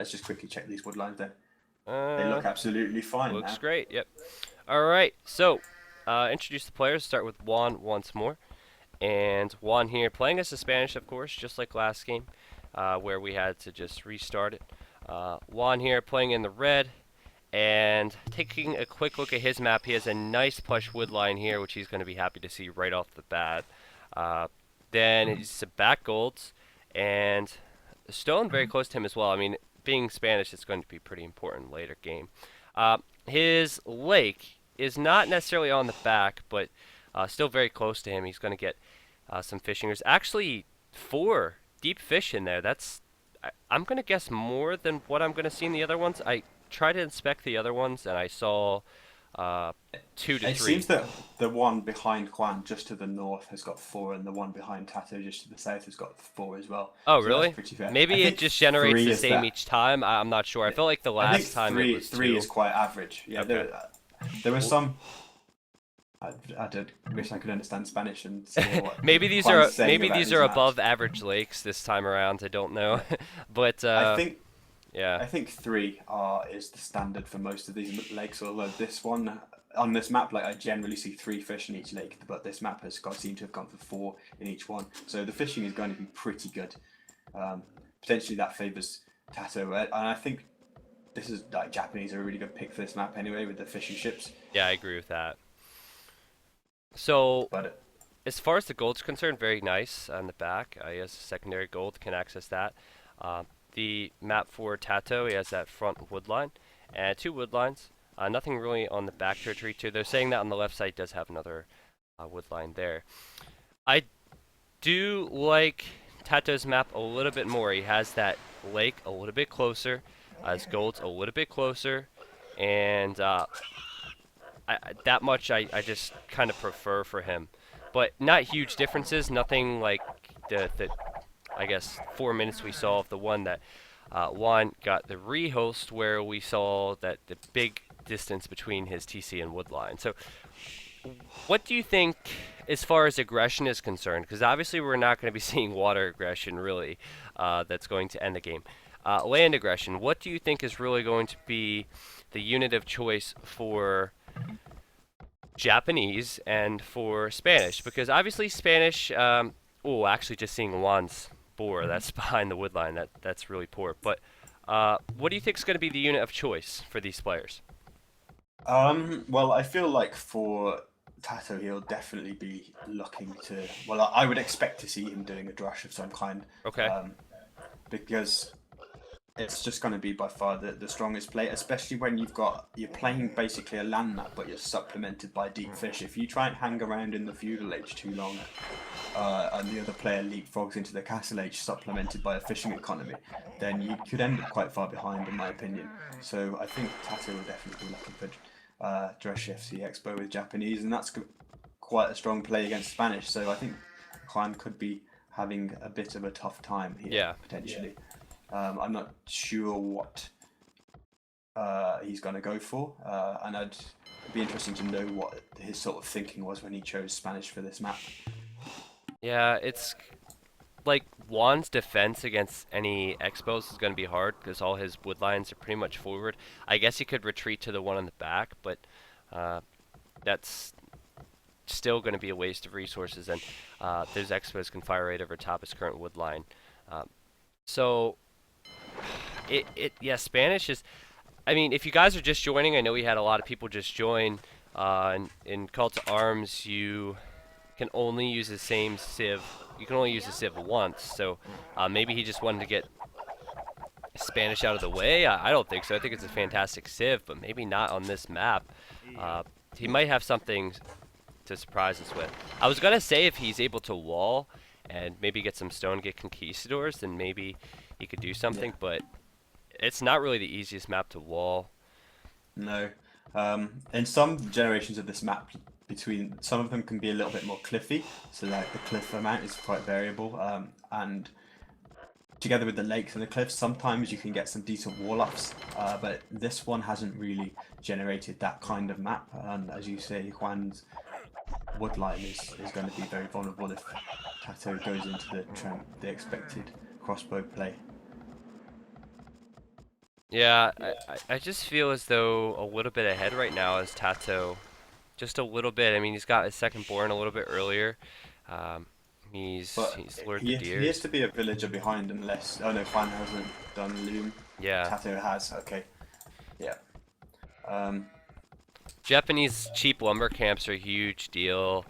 Let's just quickly check these wood lines then. They Uh, look absolutely fine looks now. great. Yep. All right. So, introduce the players. Start with Juan once more. And Juan here playing as a Spanish, of course, just like last game, where we had to just restart it. Juan here playing in the red. And taking a quick look at his map, he has a nice plush wood line here, which he's going to be happy to see right off the bat. Uh, then it's some back golds, and stone very close to him as well. I mean, being Spanish, it's going to be pretty important later game. His lake is not necessarily on the back, but still very close to him. He's going to get some fishing. There's actually 4 deep fish in there. I'm going to guess more than what I'm going to see in the other ones. I tried to inspect the other ones, and I saw uh, 2 to It 3. seems that the one behind Juan just to the north has got 4, and the one behind Tato just to the south has got 4 as well. Oh, So that's really? pretty fair. I Maybe it think just generates 3 the is same that. each time. I'm not sure. I felt like the I think last time it was three 2. is quite average. Yeah, Okay. there were Well, some. I did wish I could understand Spanish and hear what maybe these Juan's are saying about these these are maps. above average lakes this time around. I don't know, Yeah, but I think yeah. I think 3 is the standard for most of these lakes. Although this one on this map, like I generally see 3 fish in each lake, but this map has got seem to have gone for 4 in each one. So the fishing is going to be pretty good. Um, Potentially that favors Tato, and I think this is like Japanese are a really good pick for this map anyway with the fishing ships. Yeah, I agree with that. So But as far as the gold's concerned, very nice on the back. He has a secondary gold, can access that. The map for Tato, he has that front wood line and 2 wood lines. Nothing really on the back to retreat to. They're saying that on the left side does have another wood line there. I do like Tato's map a little bit more. He has that lake a little bit closer, his gold's a little bit closer, and that much I just kind of prefer for him. But not huge differences, nothing like the I guess 4 minutes we saw of the one that Juan got the rehost where we saw that the big distance between his TC and woodline. So what do you think as far as aggression is concerned? Because obviously we're not going to be seeing water aggression really that's going to end the game. Land aggression, what do you think is really going to be the unit of choice for Japanese and for Spanish? Because obviously Spanish, oh, actually just seeing Juan's boar, that's behind the wood line, that's really poor. But what do you think is going to be the unit of choice for these players? well, I feel like for Tato, he'll definitely be looking to. Well, I would expect to see him doing a drush of some kind, Okay. um, because it's just going to be by far the strongest play, especially when you're playing basically a land map, but you're supplemented by deep fish. If you try and hang around in the feudal age too long, and the other player leapfrogs into the castle age, supplemented by a fishing economy, then you could end up quite far behind, in my opinion. So I think Tato will definitely be looking for Drush FC Expo with Japanese, and that's quite a strong play against Spanish. So I think Juan could be having a bit of a tough time here Yeah. potentially. I'm not sure what he's going to go for, and it'd be interesting to know what his sort of thinking was when he chose Spanish for this map. Yeah, it's like Juan's defense against any expos is going to be hard because all his wood lines are pretty much forward. I guess he could retreat to the one on the back, but uh, that's still going to be a waste of resources, and those expos can fire right over top his current wood line. Uh, so yeah, Spanish is. I mean, if you guys are just joining, I know we had a lot of people just join. In Call to Arms, you can only use the same sieve. You can only use the sieve once, so maybe he just wanted to get Spanish out of the way. I don't think so. I think it's a fantastic sieve, but maybe not on this map. Uh, he might have something to surprise us with. I was gonna say if he's able to wall and maybe get some stone, get conquistadors, then maybe he could do Yeah. something. But it's not really the easiest map to wall. No. In some generations of this map, between some of them can be a little bit more cliffy, so like the cliff amount is quite variable. And together with the lakes and the cliffs, sometimes you can get some decent wall-offs. But this one hasn't really generated that kind of map. And as you say, Juan's woodline is going to be very vulnerable if Tato goes into the expected crossbow play. Yeah, Yeah. I just feel as though a little bit ahead right now is TaToH. Just a little bit. I mean, he's got his second born a little bit earlier. Um, But he's lured the he has deers. to be a villager behind unless. Oh no, Fan hasn't done Loom. Yeah. TaToH has. Okay. Yeah. Um. Japanese cheap lumber camps are a huge deal.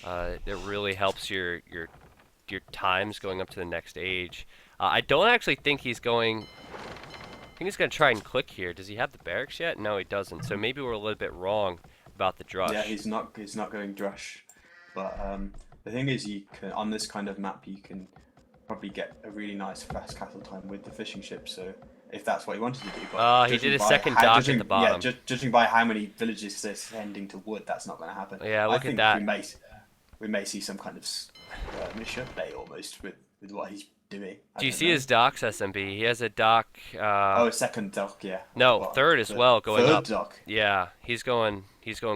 It really helps your times going up to the next age. I don't actually think he's going. I think he's gonna try and click here. Does he have the barracks yet? No, he doesn't. So maybe we're a little bit wrong about the Yeah, drush. he's not going Drush. But the thing is, you can on this kind of map you can probably get a really nice fast castle time with the fishing ship. So if that's what he wanted to do, but He did judging a by second dock at the judging yeah, bottom. judging by how many villages they're sending to wood, that's not going to happen. Yeah, I look at think that. we may see some kind of mission play almost with what he's doing. I Do you don't see know. his docks, SMB? He has a dock. Oh, second dock, yeah, at the No, bottom. third as well, going Third up. dock, Yeah, he's going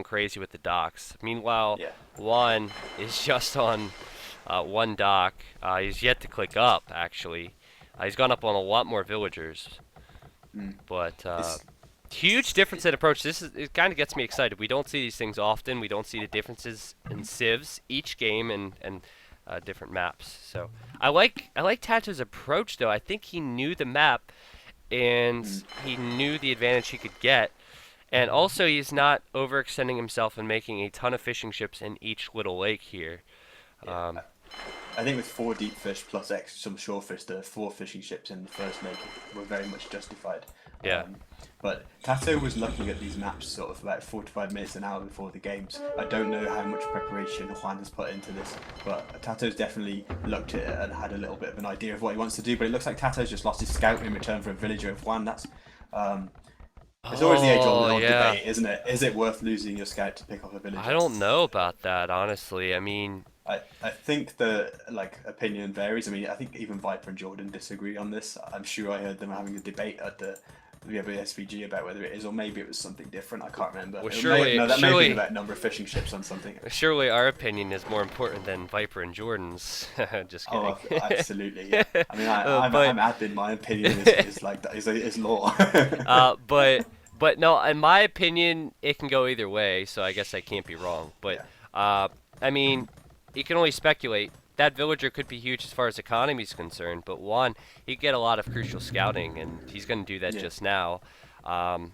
crazy with the docks. Meanwhile, yeah. Juan is just on one dock. He's yet to click up, actually. He's gone up on a lot more villagers, Mm. but It's huge difference in approach. It kind of gets me excited. We don't see these things often. We don't see the differences in civs each game and different maps. So I like TaToH's approach though. I think he knew the map and mm, he knew the advantage he could get. And also, he's not overextending himself and making a ton of fishing ships in each little lake here. yeah. I think with four deep fish plus some shore fish, the four fishing ships in the first lake were very much justified. Yeah. But TaToH was looking at these maps sort of about 45 minutes an hour before the games. I don't know how much preparation Juan has put into this, but TaToH's definitely looked at it and had a little bit of an idea of what he wants to do. But it looks like TaToH's just lost his scout in return for a villager of Juan. That's it's always the age-old Yeah. debate, isn't it? Is it worth losing your scout to pick off a villager? I don't know about that, honestly. I mean, I think the opinion varies. I mean, I think even Viper and Jordan disagree on this. I'm sure I heard them having a debate at the SVG about whether it is or maybe it was something different. I can't remember. Well, No, that may have surely, been about number of fishing ships on something. surely our opinion is more important than Viper and Jordan's. Just kidding. Oh, absolutely. Yeah. I mean, But I'm admin. My opinion is law. but no, in my opinion, it can go either way. So I guess I can't be wrong. But I mean, you can only speculate. That villager could be huge as far as economy is concerned, but one, he could get a lot of crucial scouting, and he's going to do that Yeah. just now. I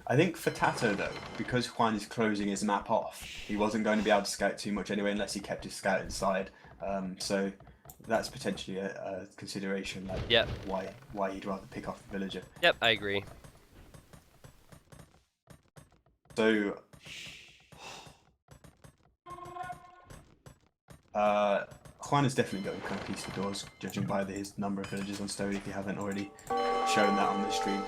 I think for TaToH though, because Juan is closing his map off, he wasn't going to be able to scout too much anyway unless he kept his scout inside. So that's potentially a consideration, like Yep. why he'd rather pick off the villager. Yep, I agree. So Juan is definitely going conquistadors, judging by his number of villagers on Stone. If you haven't already shown that on the stream.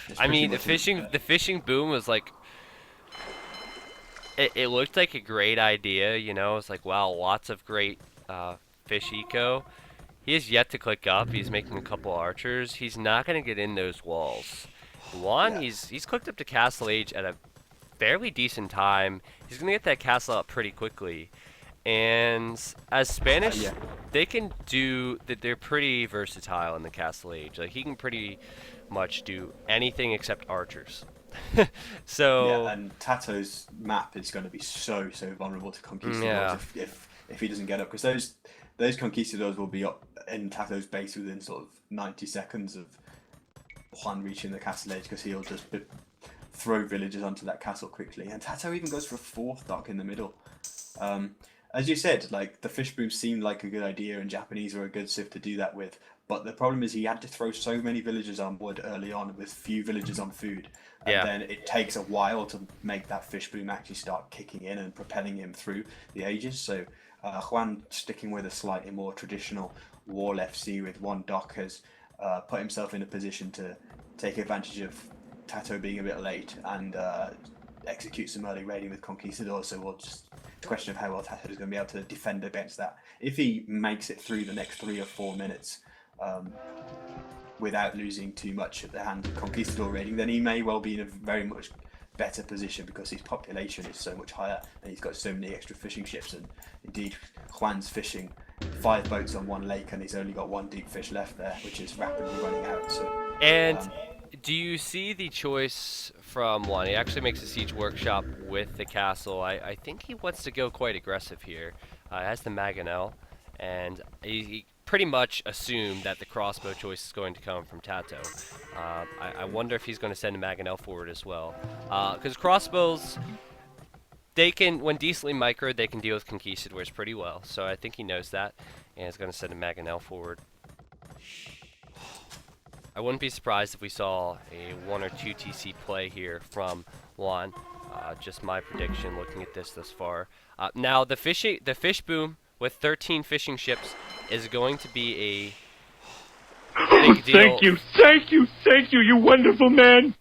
It's I pretty mean, much the fishing boom was like, it looked like a great idea, you know. It's like, wow, lots of great fish eco. He has yet to click up. He's making a couple archers. He's not gonna get in those walls. One, Yeah. he's clicked up to Castle Age at a fairly decent time. He's gonna get that castle up pretty quickly. And as Spanish, Yeah. they can do that. They're pretty versatile in the Castle Age. Like he can pretty much do anything except archers. So Yeah, and TaToH's map is going to be so vulnerable to conquistadors yeah, if he doesn't get up, because those conquistadors will be up in TaToH's base within sort of 90 seconds of Juan reaching the castle edge, because he'll just throw villagers onto that castle quickly. And TaToH even goes for a fourth dock in the middle. As you said, like the fish boom seemed like a good idea, and Japanese were a good civ to do that with. But the problem is he had to throw so many villagers on wood early on with few villagers on food, and yeah. then it takes a while to make that fish boom actually start kicking in and propelling him through the ages. So Juan, sticking with a slightly more traditional wall FC with one dock, has put himself in a position to take advantage of TaToH being a bit late and execute some early raiding with conquistadors. So we'll just, it's a question of how well TaToH is going to be able to defend against that. If he makes it through the next 3 or 4 minutes without losing too much at the hand of conquistador raiding, then he may well be in a very much better position, because his population is so much higher and he's got so many extra fishing ships. And indeed, Juan's fishing 5 boats on one lake, and he's only got one deep fish left there, which is rapidly running out. So, And um, do you see the choice from one? He actually makes a siege workshop with the castle. I think he wants to go quite aggressive here. Has the Mangonel, and he pretty much assumed that the crossbow choice is going to come from TaToH. I wonder if he's going to send a Mangonel forward as well. Because crossbows, they can, when decently microed, they can deal with conquistadors pretty well. So I think he knows that, and is going to send a Mangonel forward. I wouldn't be surprised if we saw a 1 or 2 TC play here from Juan. Just my prediction looking at this thus far. Now the fish boom with 13 fishing ships is going to be a big deal. Thank you, you wonderful man!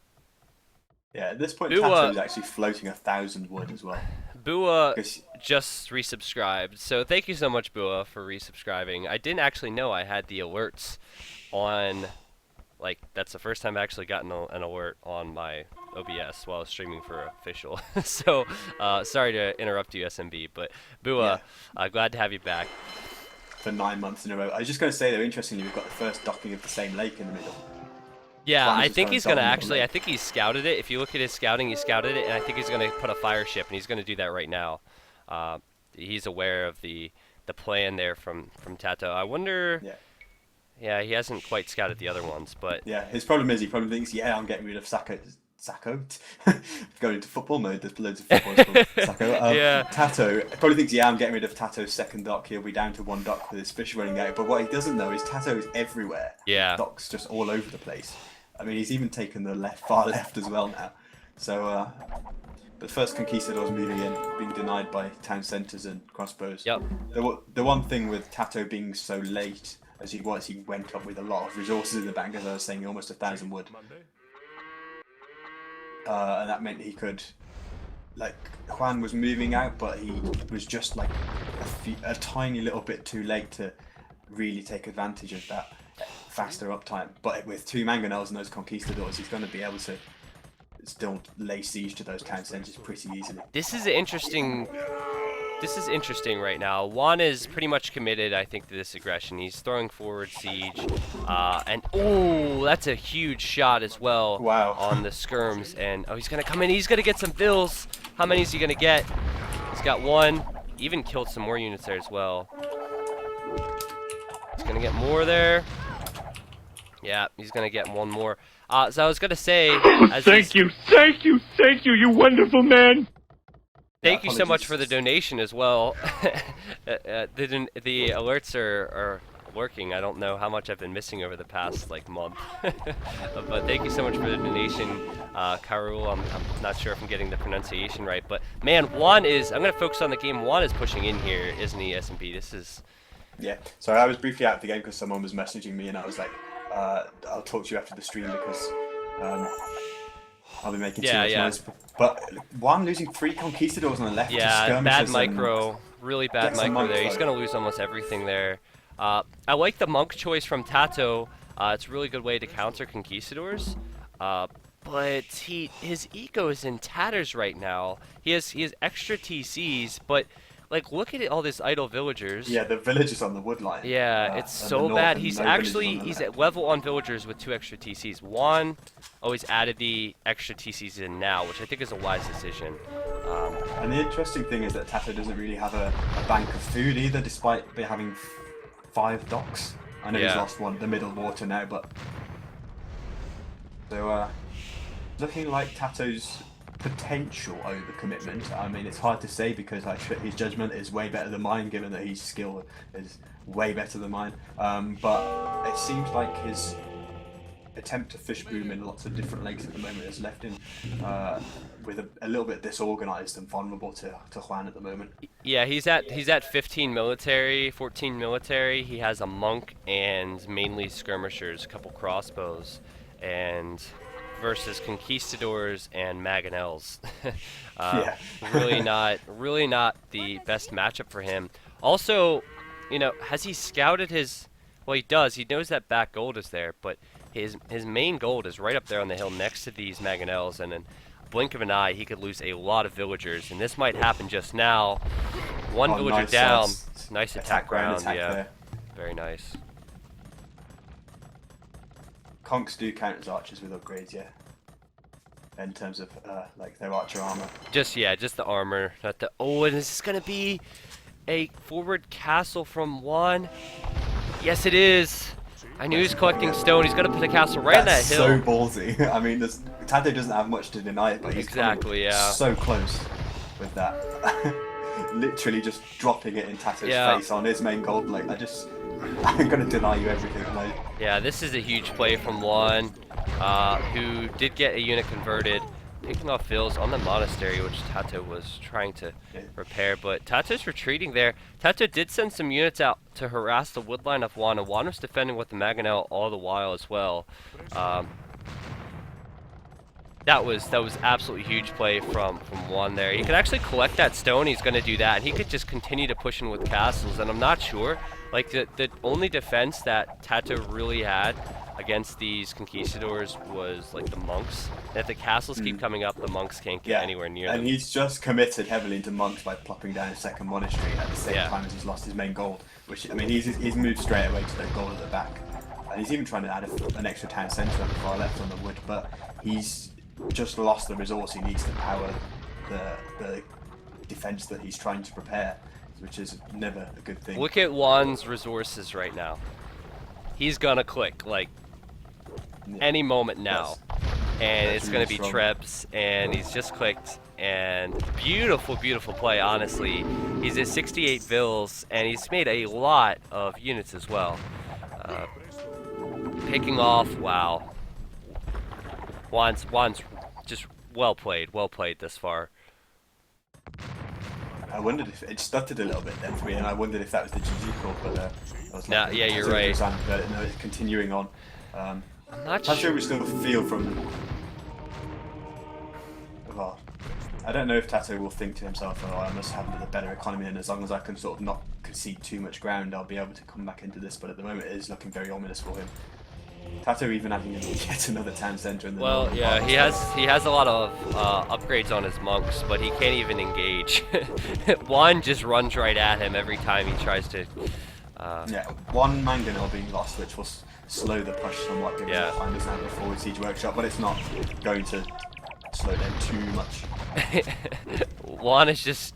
yeah, at this point, Bua- TaToH is actually floating 1,000 wood as well. Bua 'Cause- just resubscribed, so thank you so much, Bua, for resubscribing. I didn't actually know I had the alerts on. Like, that's the first time I've actually gotten an alert on my OBS while I was streaming for official. So, sorry to interrupt you, SMB, but Bua, glad to have you back. For 9 months in a row. I was just going to say, though, interestingly, we've got the first docking of the same lake in the middle. Yeah, Juan's I just think gonna he's going to dock in the actually, middle I think he's scouted it. If you look at his scouting, he scouted it, and I think he's going to put a fire ship, and he's going to do that right now. He's aware of the plan there from TaToH. I wonder... Yeah, he hasn't quite scouted the other ones, but... Yeah, his problem is he probably thinks, I'm getting rid of Sacco. Going into football mode, there's loads of football called Sacco. Yeah. TaToH probably thinks, I'm getting rid of TaToH's second dock. He'll be down to 1 dock with his fish running out. But what he doesn't know is TaToH is everywhere. Yeah. Docks just all over the place. I mean, he's even taken the far left as well now. So, the first conquistadors moving in, being denied by town centres and crossbows. Yep. The one thing with TaToH being so late as he was, he went up with a lot of resources in the bank, as I was saying, almost 1,000 wood. And that meant he could, like, Juan was moving out, but he was just like a tiny little bit too late to really take advantage of that faster uptime. But with 2 mangonels and those conquistadors, he's going to be able to still lay siege to those town centres pretty easily. This is interesting right now. Juan is pretty much committed, I think, to this aggression. He's throwing forward siege, and that's a huge shot as well. Wow. On the skirms, and he's gonna come in. He's gonna get some vills. How many is he gonna get? He's got 1. Even killed some more units there as well. He's gonna get more there. Yeah, he's gonna get 1 more. So I was gonna say, Thank you, you wonderful man! Thank you so much for the donation as well. The alerts are working. I don't know how much I've been missing over the past month, but thank you so much for the donation, Karul. I'm not sure if I'm getting the pronunciation right, but man, Juan is. I'm gonna focus on the game. Juan is pushing in here, isn't he, SMP? This is. Yeah. Sorry, I was briefly out of the game because someone was messaging me, and I was like, "I'll talk to you after the stream because." I'll be making too much noise. But Juan losing 3 conquistadors on the left. Yeah, bad micro. Really bad micro there. He's going to lose almost everything there. I like the monk choice from TaToH. It's a really good way to counter conquistadors. But his ego is in tatters right now. He has extra TCs, but look at all these idle villagers. Yeah, the villagers on the wood line. Yeah, it's so bad. He's at level on villagers with 2 extra TCs. Juan always added the extra TCs in now, which I think is a wise decision. And the interesting thing is that TaToH doesn't really have a bank of food either, despite having 5 docks. I know he's lost the middle water now, but so looking like TaToH's potential overcommitment. I mean, it's hard to say because his judgment is way better than mine, given that his skill is way better than mine. But it seems like his attempt to fish boom in lots of different lakes at the moment has left him with a little bit disorganized and vulnerable to Juan at the moment. Yeah, he's at 15 military, 14 military. He has a monk and mainly skirmishers, a couple crossbows, and versus conquistadors and mangonels. really not the best matchup for him. Also, has he scouted his? Well, he does. He knows that back gold is there, but his main gold is right up there on the hill next to these mangonels, and then blink of an eye, he could lose a lot of villagers, and this might happen just now. One villager nice, down. Nice attack ground round, attack yeah. there. Very nice. Conks do count as archers with upgrades, yeah. In terms of like their archer armor. Just the armor, not the. Oh, and is this gonna be a forward castle from Juan? Yes, it is. I knew he was collecting stone. He's gonna put a castle right on that That's hill. so ballsy. I mean, TaToH doesn't have much to deny it, but he's Exactly, yeah. so close with that. Literally just dropping it in TaToH's face on his main gold. Like, I'm gonna deny you everything. Like, Yeah, this is a huge play from Juan, who did get a unit converted, picking off fills on the monastery, which TaToH was trying to repair, but TaToH's retreating there. TaToH did send some units out to harass the woodline of Juan, and Juan was defending with the Mangonel all the while as well. That was absolutely huge play from Juan there. He could actually collect that stone. He's going to do that, and he could just continue to push in with castles. And I'm not sure, like the only defense that TaToH really had against these conquistadors was like the monks. If the castles keep coming up, the monks can't get anywhere near them. And he's just committed heavily into monks by plopping down his second monastery at the same time as he's lost his main gold. Which, I mean, he's moved straight away to the gold at the back, and he's even trying to add an extra town centre at the far left on the wood, but he's just lost the resource he needs to power the defense that he's trying to prepare, which is never a good thing. Look at Juan's resources right now. He's gonna click like any moment now, and it's gonna be Trebs, and he's just clicked, and beautiful play. Honestly, he's at 68 vills, and he's made a lot of units as well. Picking off, wow. Juan's just well played thus far. I wondered if it stuttered a little bit then for me, and I wondered if that was the GG call, but I was like, yeah, you're right. No, it's continuing on. I'm not sure sure. we still feel from. Well, I don't know if TaToH will think to himself, "Oh, I must have a better economy, and as long as I can sort of not concede too much ground, I'll be able to come back into this." But at the moment, it is looking very ominous for him. TaToH even having yet another town centre in the northern part of he has a lot of upgrades on his monks, but he can't even engage. Juan just runs right at him every time he tries to. One Mangonel being lost, which will slow the push somewhat, given that Juan doesn't have a forward siege workshop, but it's not going to slow down too much. Juan is just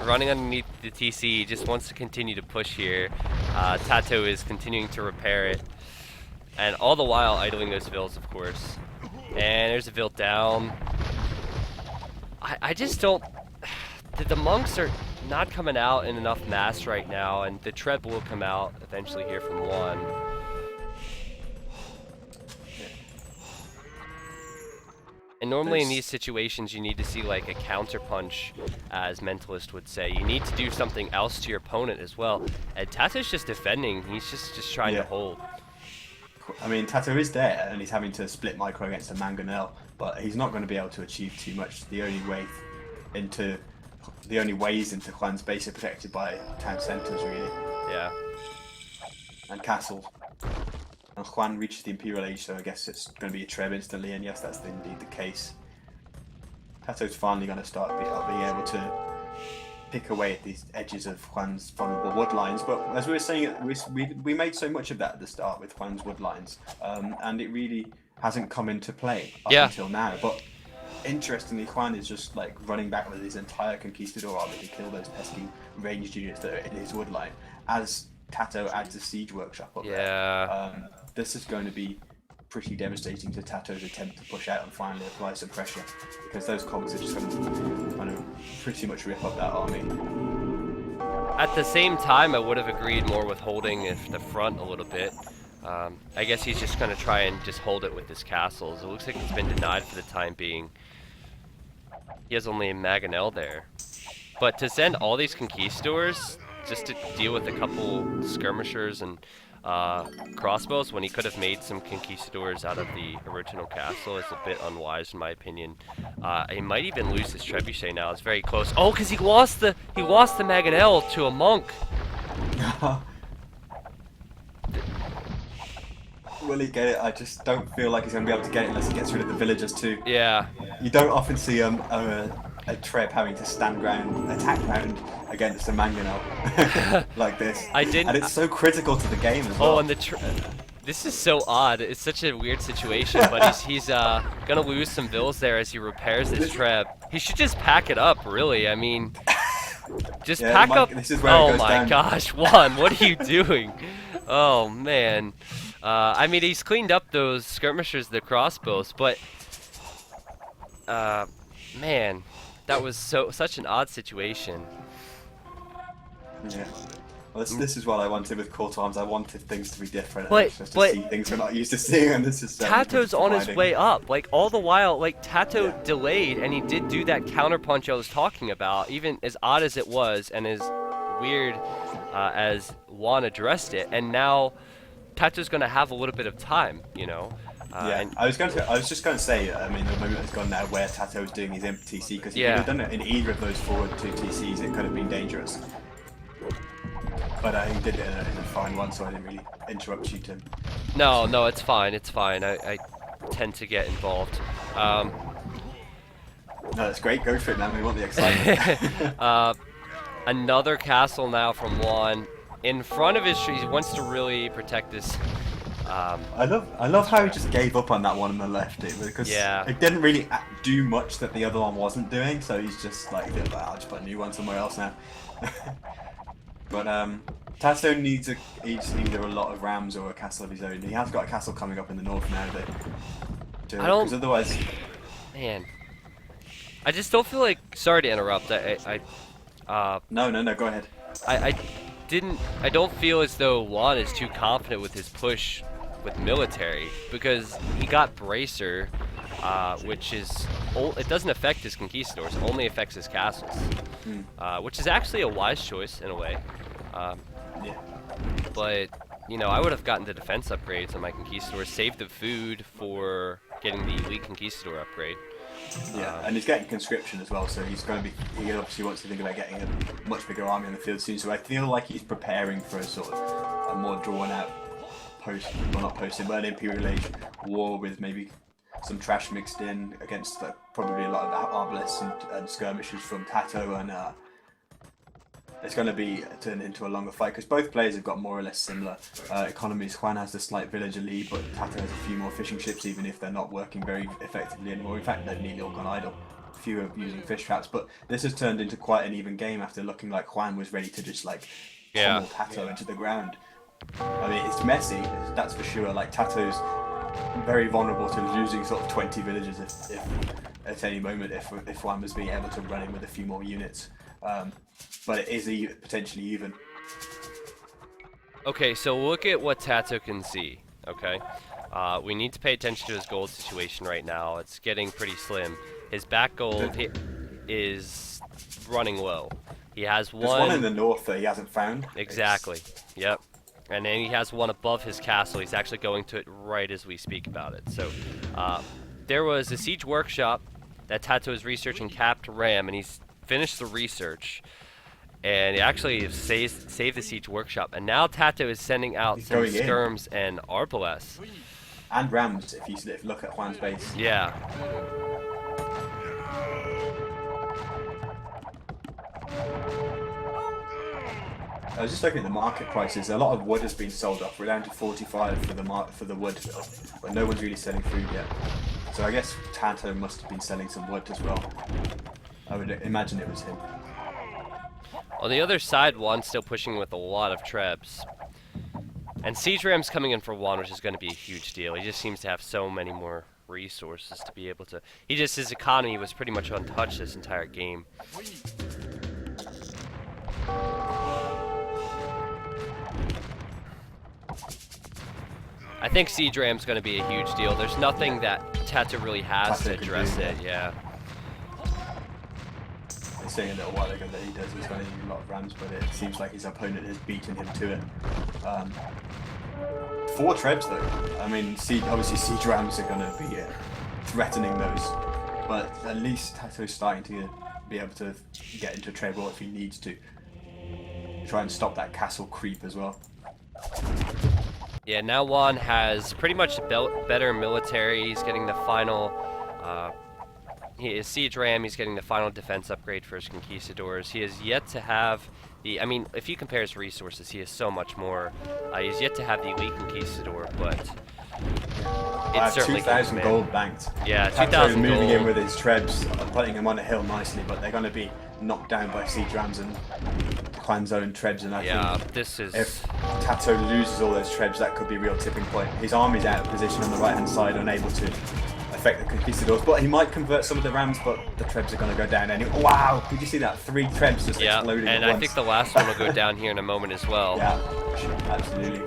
running underneath the TC. He just wants to continue to push here. TaToH is continuing to repair it. And all the while idling those vills, of course. And there's a vill down. I just don't. The monks are not coming out in enough mass right now, and the Treb will come out eventually here from Juan. And normally in these situations, you need to see like a counter punch, as Mentalist would say. You need to do something else to your opponent as well. And TaToH's just defending. He's just trying to hold. I mean, TaToH is there, and he's having to split micro against a Mangonel, but he's not going to be able to achieve too much. The only ways into Juan's base are protected by town centres, really. Yeah. And castles. And Juan reaches the Imperial Age, so I guess it's going to be a Treb instantly, and yes, that's indeed the case. TaToH's finally going to start being able to pick away at these edges of Juan's vulnerable wood lines, but as we were saying, we made so much of that at the start with Juan's wood lines, and it really hasn't come into play up until now. But interestingly, Juan is just like running back with his entire Conquistador army to kill those pesky ranged units that are in his wood line, as TaToH adds a siege workshop up there. This is going to be pretty devastating to TaToH's attempt to push out and finally apply some pressure, because those cogs are just going to pretty much rip up that army. At the same time, I would have agreed more with holding the front a little bit. I guess he's just going to try and just hold it with his castles. It looks like it's been denied for the time being. He has only a Mangonel there. But to send all these conquistadors just to deal with a couple skirmishers and crossbows when he could have made some conquistadors out of the original castle is a bit unwise in my opinion. He might even lose his trebuchet now. It's very close. Oh, because he lost the Mangonel to a monk. Will he get it? I just don't feel like he's going to be able to get it unless he gets rid of the villagers too. Yeah. You don't often see a Treb having to stand ground, attack ground against a Mangonel like this. I didn't. And it's so critical to the game as well. Oh, and this is so odd. It's such a weird situation, but he's gonna lose some vills there as he repairs his Treb. He should just pack it up, really. I mean, just pack up. This is where it Oh goes my down. gosh, Juan, what are you doing? Oh man. I mean, he's cleaned up those skirmishers, the crossbows, but man, that was such an odd situation. Yeah. Well, this is what I wanted with Court Arms. I wanted things to be different. But- just but- to see things we're not used to seeing, and this is TaToH's on his providing. way up. Like, all the while, like, TaToH Yeah. delayed, and he did do that counterpunch I was talking about, even as odd as it was, and as weird as Juan addressed it. And now, TaToH's going to have a little bit of time, you know? Yeah, And I was just going to say, I mean, the moment has gone now where TaToH's doing his imp TC, because if Yeah. he had done it in either of those forward two TCs, it could have been dangerous. But he did it in a fine one, so I didn't really interrupt you, Tim. no, it's fine, it's fine. I tend to get involved. No, that's great. Go for it, man. We want the excitement. Another castle now from Juan. In front of his tree, he wants to really protect this. I love how he just gave up on that one on the left, because Yeah. it didn't really do much that the other one wasn't doing. So he's just like, I'll just put a new one somewhere else now. But TaToH needs either a lot of rams or a castle of his own. He has got a castle coming up in the north now, I don't- because otherwise, Man, I just don't feel like. Sorry to interrupt. no, go ahead. I don't feel as though Juan is too confident with his push with military, because he got Bracer, which is it doesn't affect his conquistadors, it only affects his castles, which is actually a wise choice in a way. Yeah. But you know, I would have gotten the defense upgrades on my conquistadors, saved the food for getting the elite conquistador upgrade. Yeah, and he's getting conscription as well, so he obviously wants to think about getting a much bigger army on the field soon. So I feel like he's preparing for a sort of a more drawn out an Imperial Age war with maybe some trash mixed in against probably a lot of arbalists and skirmishers from TaToH, and it's going to be turned into a longer fight because both players have got more or less similar economies. Juan has the slight villager lead, but TaToH has a few more fishing ships, even if they're not working very effectively anymore. In fact, they've nearly all gone idle. A few are using fish traps, but this has turned into quite an even game after looking like Juan was ready to just like pummel TaToH into the ground. I mean, it's messy, that's for sure. Like, TaToH's very vulnerable to losing sort of 20 villagers if at any moment if Juan was being able to run in with a few more units. But it is potentially even. Okay, so look at what TaToH can see. Okay, we need to pay attention to his gold situation right now. It's getting pretty slim. His back gold is running low. He has There's one in the north that he hasn't found. Exactly. Yep. And then he has one above his castle. He's actually going to it right as we speak about it. So, there was a siege workshop that TaToH is researching capped ram, and he's finished the research. And he actually saved the siege workshop. And now TaToH is sending out some skirms and arbalests. And rams, if you look at Juan's base. Yeah. I was just looking at the market prices. A lot of wood has been sold off. We're down to 45 for the wood, but no one's really selling food yet. So I guess TaToH must have been selling some wood as well. I would imagine it was him. On the other side, Juan's still pushing with a lot of trebs. And siege rams coming in for Juan, which is going to be a huge deal. He just seems to have so many more resources to be able to. His economy was pretty much untouched this entire game. I think siege ram's going to be a huge deal. There's nothing that TaToH really has to address it. Yeah. I was saying a little while ago that he's going to use a lot of rams, but it seems like his opponent has beaten him to it. 4 trebs though. I mean, obviously siege rams are going to be threatening those, but at least TaToH's starting to be able to get into treb war if he needs to. Try and stop that castle creep as well. Yeah, now Juan has pretty much better military. He's getting the final. He is Siege Ram. He's getting the final defense upgrade for his Conquistadors. He has yet to have the. I mean, if you compare his resources, he has so much more. He's yet to have the elite Conquistador, but it's certainly 2,000 gold banked. Yeah, TaToH 2,000 moving gold. in with his trebs, putting him on a hill nicely, but they're going to be knocked down by Siege Rams and Kwanzaa and trebs, and I think this is. if TaToH loses all those trebs, that could be a real tipping point. His army's out of position on the right-hand side, unable to affect the Conquistadors, but he might convert some of the Rams, but the trebs are going to go down anyway. Wow, did you see that? 3 trebs just exploding and at I once. think the last one will go down here in a moment as well. Yeah, absolutely.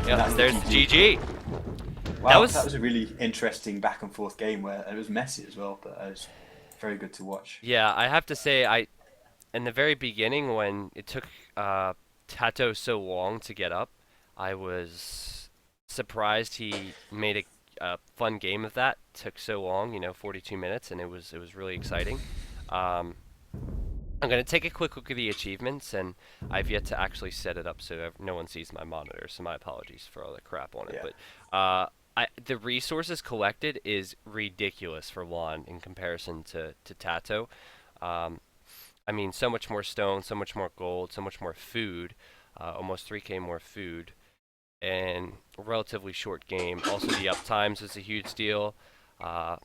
Yeah, And there's GG. Wow, that was a really interesting back and forth game where it was messy as well, but it was very good to watch. Yeah, I have to say, in the very beginning when it took TaToH so long to get up, I was surprised he made a fun game of that. It took so long, 42 minutes, and it was really exciting. I'm going to take a quick look at the achievements, and I've yet to actually set it up so no one sees my monitor, so my apologies for all the crap on it. Yeah. But the resources collected is ridiculous for Juan in comparison to TaToH. I mean, so much more stone, so much more gold, so much more food, almost 3K more food, and a relatively short game. Also, the uptimes is a huge deal. Yeah,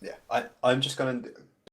I'm just going to